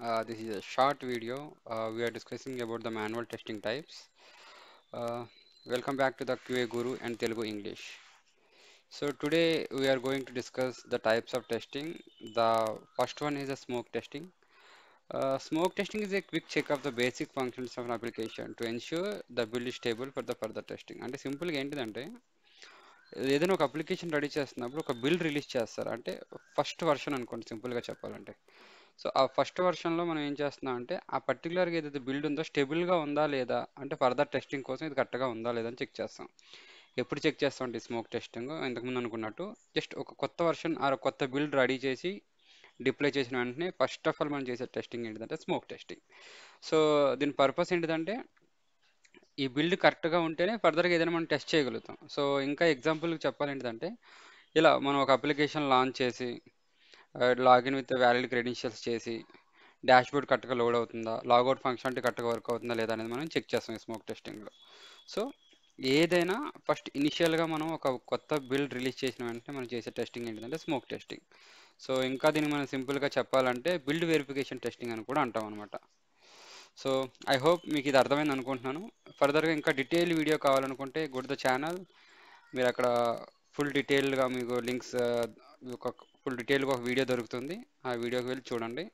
This is a short video. We are discussing about the manual testing types. Uh, Welcome back to the QA Guru and Telugu English. So today we are going to discuss the types of testing. The first one is a smoke testing. Smoke testing is a quick check of the basic functions of an application to ensure the build is stable for the further testing. అంటే సింపుల్గా ఏంటిదంటే ఏదైనా ఒక application ready చేస్తున్నప్పుడు ఒక build release చేస్తారు. అంటే first version అనుకోండి సింపుల్గా చెప్పాలంటే. సో ఆ ఫస్ట్ వర్షన్లో మనం ఏం చేస్తున్నాం అంటే ఆ పర్టికులర్గా ఏదైతే బిల్డ్ ఉందో స్టేబుల్గా ఉందా లేదా అంటే ఫర్దర్ టెస్టింగ్ కోసం ఇది కరెక్ట్గా ఉందా లేదా అని చెక్ చేస్తాం. ఎప్పుడు చెక్ చేస్తాం అంటే స్మోక్ టెస్టింగ్ ఇంతకుముందు అనుకున్నట్టు జస్ట్ ఒక కొత్త వర్షన్ ఆ కొత్త బిల్డ్ రెడీ చేసి డిప్లై చేసిన వెంటనే ఫస్ట్ ఆఫ్ ఆల్ మనం చేసే టెస్టింగ్ ఏంటిదంటే స్మోక్ టెస్టింగ్. సో దీని పర్పస్ ఏంటిదంటే ఈ బిల్డ్ కరెక్ట్గా ఉంటేనే ఫర్దర్గా ఏదైనా మనం టెస్ట్ చేయగలుగుతాం. సో ఇంకా ఎగ్జాంపుల్ చెప్పాలి ఏంటిదంటే ఇలా మనం ఒక అప్లికేషన్ లాంచ్ చేసి లాగిన్ విత్ వ్యాలిడ్ క్రెడెన్షియల్స్ చేసి డాష్బోర్డ్ కరెక్ట్గా లోడ్ అవుతుందా లాగౌట్ ఫంక్షనాలిటీ కరెక్ట్గా వర్క్ అవుతుందా లేదా అనేది మనం చెక్ చేస్తాం ఈ స్మోక్ టెస్టింగ్లో. సో ఏదైనా ఫస్ట్ ఇనిషియల్గా మనం ఒక కొత్త బిల్డ్ రిలీజ్ చేసిన వెంటనే మనం చేసే టెస్టింగ్ ఏంటంటే స్మోక్ టెస్టింగ్. సో ఇంకా దీన్ని మనం సింపుల్గా చెప్పాలంటే బిల్డ్ వెరిఫికేషన్ టెస్టింగ్ అని కూడా అంటాం అనమాట. సో ఐ హోప్ మీకు ఇది అర్థమైంది అనుకుంటున్నాను. ఫర్దర్గా ఇంకా డీటెయిల్ వీడియో కావాలనుకుంటే గుడ్ ద ఛానల్. మీరు అక్కడ ఫుల్ డీటెయిల్డ్గా మీకు లింక్స్ ఒక ఫుల్ డీటెయిల్గా ఒక వీడియో దొరుకుతుంది. ఆ వీడియోకి వెళ్ళి చూడండి.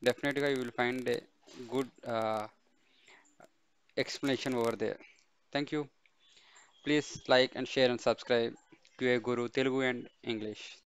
డెఫినెట్గా you will find a good explanation over there. Thank you. Please like and share and subscribe to a Guru Telugu and English.